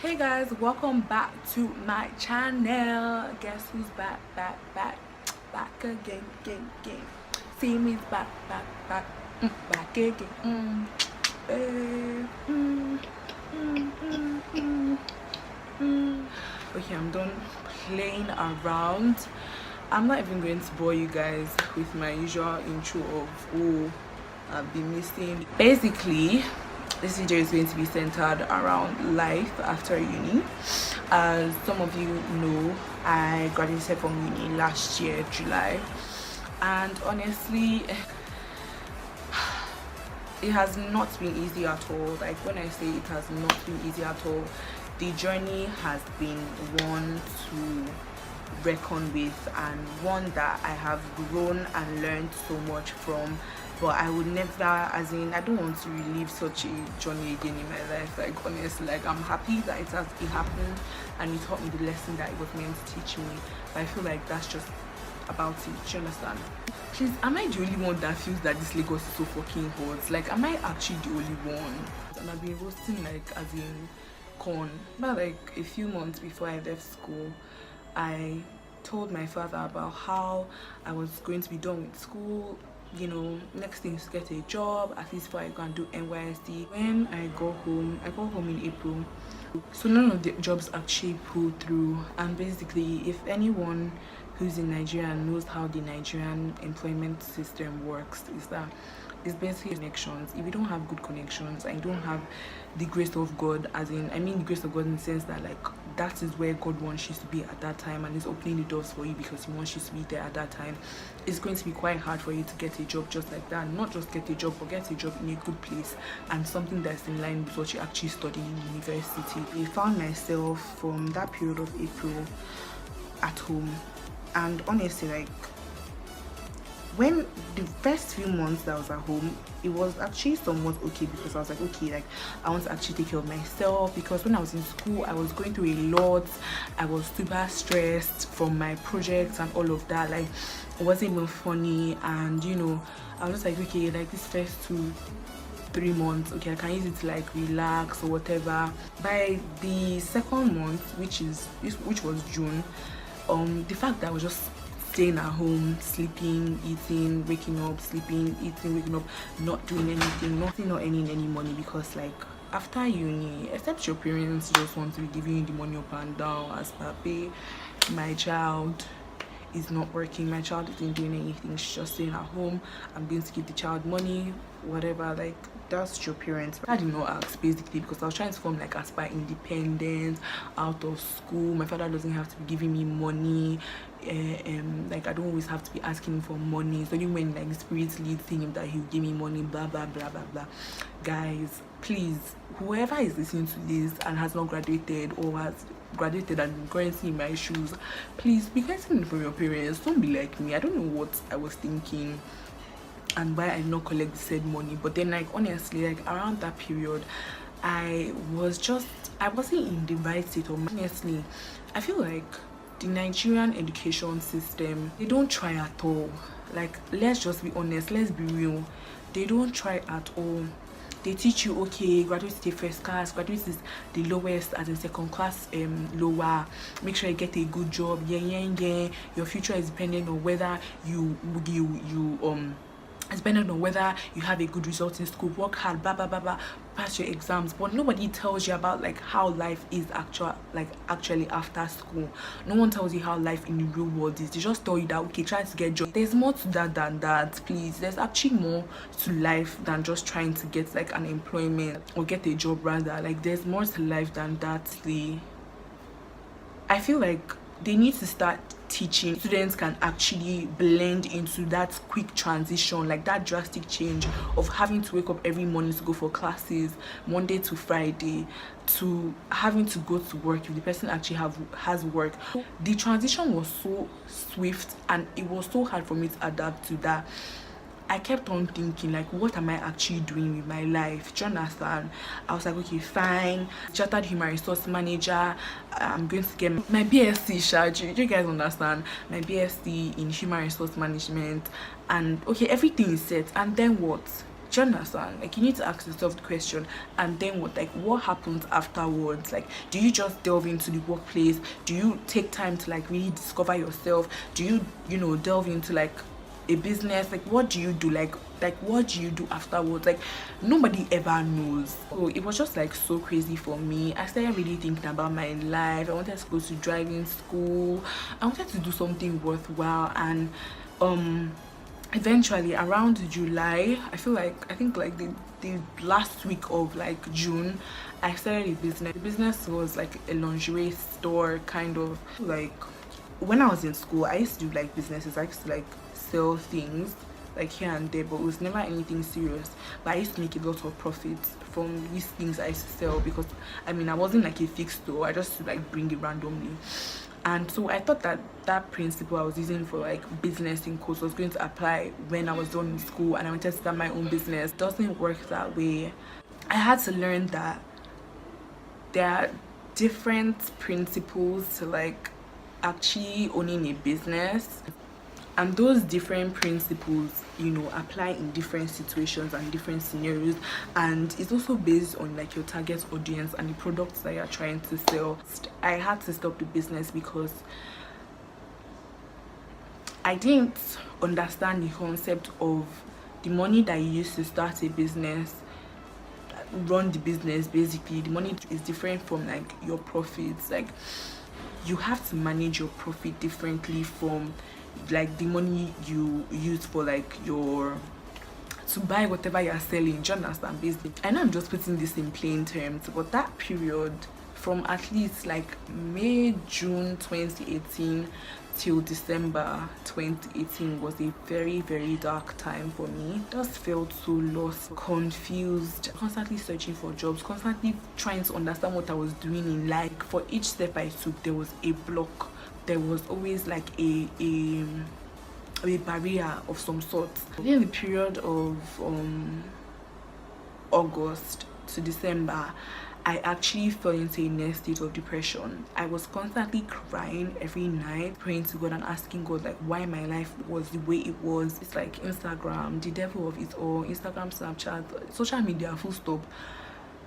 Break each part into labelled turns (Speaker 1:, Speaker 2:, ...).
Speaker 1: Hey guys, welcome back to my channel. Guess who's back again. See me's back back again. Eh, Okay, I'm done playing around. I'm not even going to bore you guys with my usual intro of I've been missing. Basically, this video is going to be centered around life after uni. As some of you know, I graduated from uni last year, July, and honestly, it has not been easy at all. Like, when I say it has not been easy at all, the journey has been one to reckon with, and one that I have grown and learned so much from. But I would never, as in, I don't want to relive such a journey again in my life. Like, honestly, like, I'm happy that it happened and it taught me the lesson that it was meant to teach me. But I feel like that's just about it. Do you understand? Please, am I the only one that feels that this Lagos is so fucking hot? Like, am I actually the only one? And I've been roasting, like, as in corn. But like a few months before I left school, I told my father about how I was going to be done with school. You know, next thing is to get a job, at least before I go and do NYSC. When I got home in April, so none of the jobs actually pulled through. And basically, if anyone who's in Nigeria knows how the Nigerian employment system works, is that it's basically connections. If you don't have good connections and you don't have the grace of God, as in, I mean the grace of God in the sense that, like, that is where God wants you to be at that time, and is opening the doors for you because He wants you to be there at that time, it's going to be quite hard for you to get a job just like that. Not just get a job, but get a job in a good place and something that's in line with what you actually study in university. I found myself from that period of April at home, and honestly, like, when the first few months that I was at home, it was actually somewhat okay, because I was like, okay, like, I want to actually take care of myself, because when I was in school I was going through a lot. I was super stressed from my projects and all of that. Like, it wasn't even funny, and you know, I was just like, okay, like, this first 2-3 months, okay, I can use it to like relax or whatever. By the second month, which was June, the fact that I was just staying at home, sleeping, eating, waking up, sleeping, eating, waking up, not doing anything, not earning any money, because like, after uni, except your parents just want to be giving you the money up and down, as papi, my child is not working, my child isn't doing anything, she's just staying at home, I'm going to give the child money, whatever. Like, that's your parents. I did not ask, basically, because I was trying to form like aspire independent out of school. My father doesn't have to be giving me money, like, I don't always have to be asking for money. It's only when like the spirit leads him that he'll give me money, blah blah blah blah blah. Guys, please, whoever is listening to this and has not graduated, or has graduated and currently in my shoes, please be getting it from your parents. Don't be like me. I don't know what I was thinking and why I did not collect the said money. But then, like, honestly, like, around that period, I wasn't in the right state of mind. Honestly, I feel like the Nigerian education system, they don't try at all. Like, let's just be honest, let's be real, they don't try at all. They teach you, okay, graduate is the first class, graduate is the lowest, as in second class, lower. Make sure you get a good job. Yeah. Your future is dependent on whether it's dependent on whether you have a good result in school, work hard, blah blah blah blah, pass your exams. But nobody tells you about like how life is actually after school. No one tells you how life in the real world is. They just tell you that, okay, trying to get job. There's more to that than that, please. There's actually more to life than just trying to get like an employment or get a job, rather. Like, there's more to life than that. I feel like they need to start teaching students can actually blend into that quick transition, like that drastic change of having to wake up every morning to go for classes Monday to Friday, to having to go to work if the person actually has work. The transition was so swift, and it was so hard for me to adapt to that. I kept on thinking, like, what am I actually doing with my life? Do you understand? I was like, okay, fine, chartered human resource manager, I'm going to get my BSc, do you guys understand? My BSc in human resource management, and okay, everything is set. And then what? Do you understand? Like, you need to ask yourself the question, and then what? Like, what happens afterwards? Like, do you just delve into the workplace? Do you take time to like really discover yourself? Do you, delve into like a business? Like, what do you do? Like what do you do afterwards? Like, nobody ever knows. So it was just like so crazy for me. I started really thinking about my life. I wanted to go to driving school. I wanted to do something worthwhile, and eventually around July, I think like the last week of like June, I started a business. The business was like a lingerie store, kind of. Like, when I was in school, I used to do like businesses. I used to like sell things like here and there, but it was never anything serious. But I used to make a lot of profits from these things I used to sell, because I wasn't like a fixed store. I just used to like bring it randomly. And so I thought that that principle I was using for like business in course was going to apply when I was done in school and I wanted to start my own business. It doesn't work that way. I had to learn that there are different principles to like actually owning a business, and those different principles apply in different situations and different scenarios, and it's also based on like your target audience and the products that you're trying to sell. I had to stop the business because I didn't understand the concept of the money that you use to start a business, run the business. Basically, the money is different from like your profits. Like, you have to manage your profit differently from like the money you use for like your to buy whatever you're selling. Do you understand? Basically, I know I'm just putting this in plain terms, but that period from at least like May, June 2018 till December 2018 was a very, very dark time for me. Just felt so lost, confused, constantly searching for jobs, constantly trying to understand what I was doing in life. For each step I took, there was a block. There was always like a barrier of some sort. In the period of August to December, I actually fell into a near state of depression. I was constantly crying every night, praying to God and asking God like why my life was the way it was. It's like Instagram, the devil of it all. Instagram, Snapchat, social media, full stop.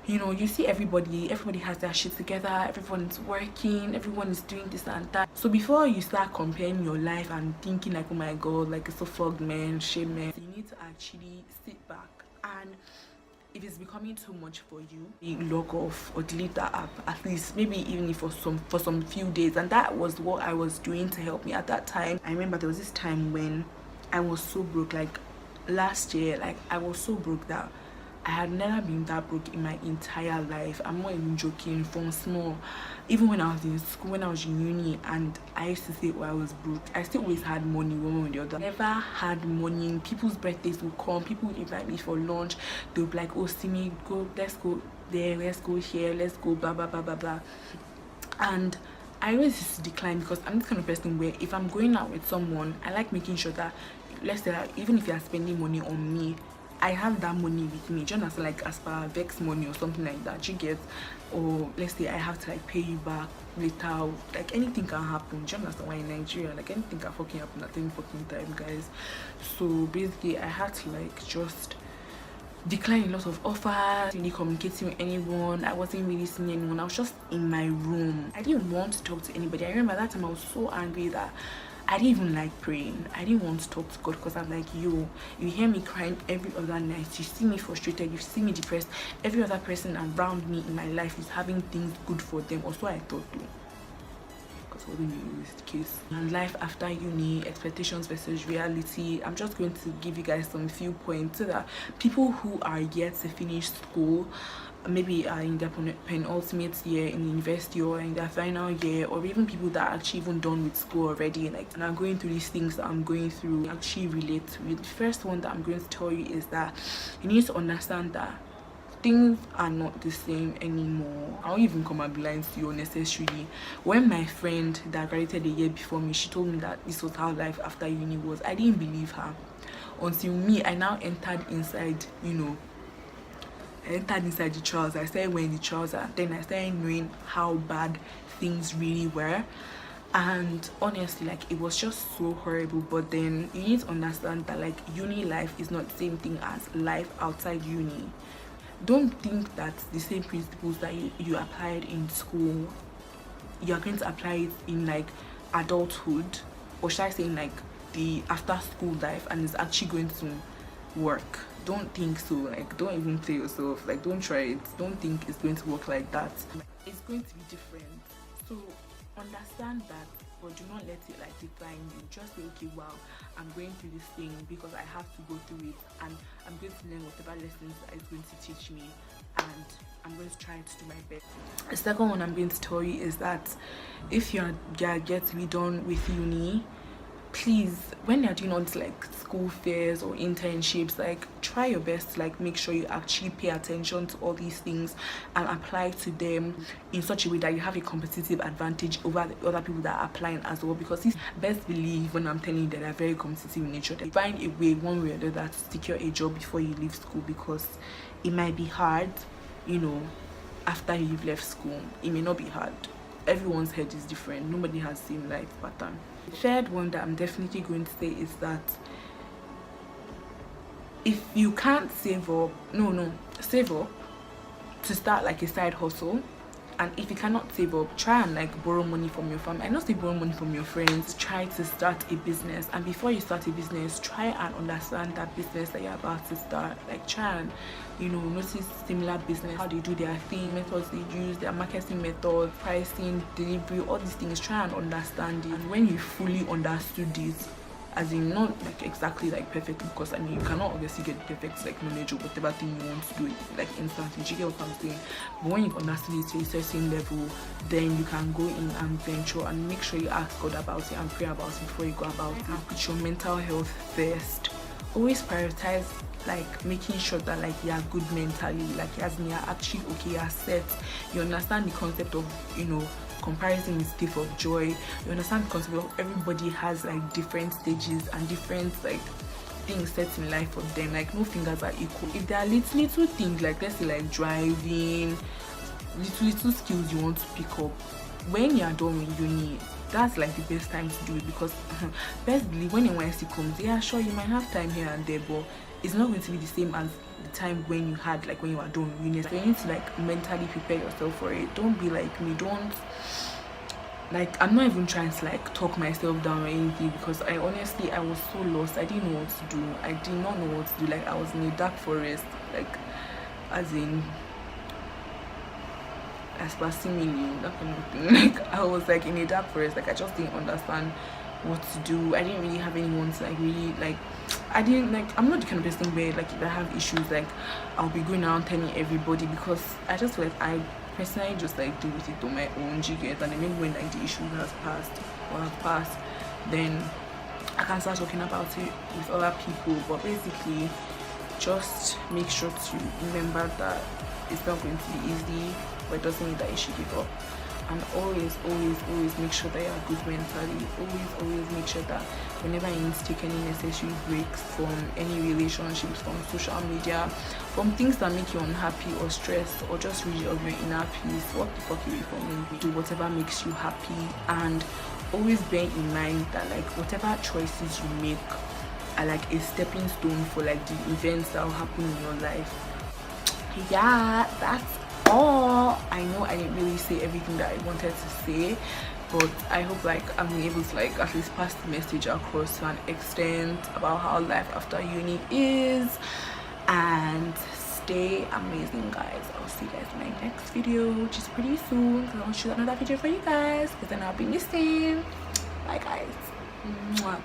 Speaker 1: You see everybody has their shit together, everyone's working, everyone is doing this and that. So before you start comparing your life and thinking like, oh my God, like it's so fogged, man, shame, man, you need to actually sit back, and if it's becoming too much for you, log off or delete that app, at least maybe even if for some few days. And that was what I was doing to help me at that time. I remember there was this time when I was so broke, like last year, like I was so broke that I had never been that broke in my entire life. I'm not even joking. From small, even when I was in school, when I was in uni, and I used to say, I was broke, I still always had money one way or the other. Never had money. People's birthdays would come, people would invite me for lunch. They would be like, oh, see me, go, let's go there, let's go here, let's go, blah, blah, blah, blah, blah. And I always used to decline, because I'm this kind of person where if I'm going out with someone, I like making sure that, let's say that even if you're spending money on me, I have that money with me. Do you understand? Like as per vex money or something like that, you get, or let's say I have to like pay you back later. Like anything can happen. Do you understand? Why in Nigeria, like anything can fucking happen at any fucking time, guys. So basically, I had to like just decline a lot of offers, really communicating with anyone. I wasn't really seeing anyone. I was just in my room. I didn't want to talk to anybody. I remember that time I was so angry that I didn't even like praying. I didn't want to talk to God, because I'm like, you hear me crying every other night. You see me frustrated. You see me depressed. Every other person around me in my life is having things good for them. Or so I thought too. Because it wasn't really the case. And life after uni, expectations versus reality. I'm just going to give you guys some few points so that people who are yet to finish school, maybe are in their penultimate year in university or in their final year, or even people that are actually even done with school already, like, and are going through these things that I'm going through, actually relate to it. The first one that I'm going to tell you is that you need to understand that things are not the same anymore. I won't even come and be lying to you unnecessarily. When my friend that graduated a year before me, she told me that this was how life after uni was, I didn't believe her until me, I now entered inside, I entered inside the trials. I started wearing the trouser. Then I started knowing how bad things really were. And honestly, like, it was just so horrible. But then you need to understand that like uni life is not the same thing as life outside uni. Don't think that the same principles that you applied in school, you're going to apply it in like adulthood, or should I say in like the after school life, and it's actually going to work. Don't think so. Like, don't even tell yourself, like, don't try it. Don't think it's going to work like that. It's going to be different. So understand that, but do not let it like define you. Just say, okay, wow, I'm going through this thing because I have to go through it, and I'm going to learn whatever lessons that it's going to teach me, and I'm going to try to do my best. The second one I'm going to tell you is that if you're yet to be done with uni, please, when you're doing all these like school fairs or internships, like, try your best to like make sure you actually pay attention to all these things and apply to them in such a way that you have a competitive advantage over the other people that are applying as well. Because it's best believe when I'm telling you that they're very competitive in nature, they find a way, one way or the other, to secure a job before you leave school, because it might be hard, you know, after you've left school. It may not be hard. Everyone's head is different. Nobody has the same life pattern. The third one that I'm definitely going to say is that if you can't save up, save up to start like a side hustle. And if you cannot save up, try and like borrow money from your family. I know, say borrow money from your friends. Try to start a business, and before you start a business, try and understand that business that you're about to start. Like, try and, you know, notice similar business, how they do their thing, methods they use, their marketing methods, pricing, delivery, all these things. Try and understand it. And when you fully understood it, as in not like exactly like perfect, because I mean you cannot obviously get perfect like knowledge or whatever thing you want to do like instantly. You get what I'm saying? But when you've understood it to a certain level, then you can go in and venture, and make sure you ask God about it and pray about it before you go about it. And put your mental health first. Always prioritize like making sure that like you're good mentally, like as in you're actually okay, you're set, you understand the concept of, you know, comparison is thief of joy. You understand the concept of everybody has like different stages and different like things set in life for them. Like, no fingers are equal. If there are little things, like let's say like driving, little skills you want to pick up, when you're done with uni, that's like the best time to do it. Because best believe when NYC comes, yeah, sure, you might have time here and there, but it's not going to be the same as the time when you had like when you were done with uni. So you need to like mentally prepare yourself for it. Don't be like me. Don't, like, I'm not even trying to like talk myself down or anything, because I honestly, I was so lost. I didn't know what to do. I did not know what to do. Like, I was in a dark forest, like, as in as per simile, that kind of thing. Like, I was like in a dark forest. Like, I just didn't understand what to do. I didn't really have anyone to like really like, I didn't like, I'm not the kind of person where like if I have issues, like I'll be going around telling everybody, because I just feel like I personally just like deal with it on my own. Get, and then maybe when like the issue has passed or have passed, then I can start talking about it with other people. But basically, just make sure to remember that it's not going to be easy, but it doesn't mean that you should give up. And always make sure that you're good mentally. Always make sure that whenever you need to take any necessary breaks from any relationships, from social media, from things that make you unhappy or stressed, or just rid of your inner peace, walk the fuck away from it. Do whatever makes you happy, and always bear in mind that like whatever choices you make are like a stepping stone for like the events that will happen in your life. Yeah, that's all. I know I didn't really say everything that I wanted to say, but I hope like I'm able to like at least pass the message across to an extent about how life after uni is. And stay amazing, guys. I'll see you guys in my next video, which is pretty soon, because I'll shoot another video for you guys, because then I'll be missing. Bye guys. Mwah.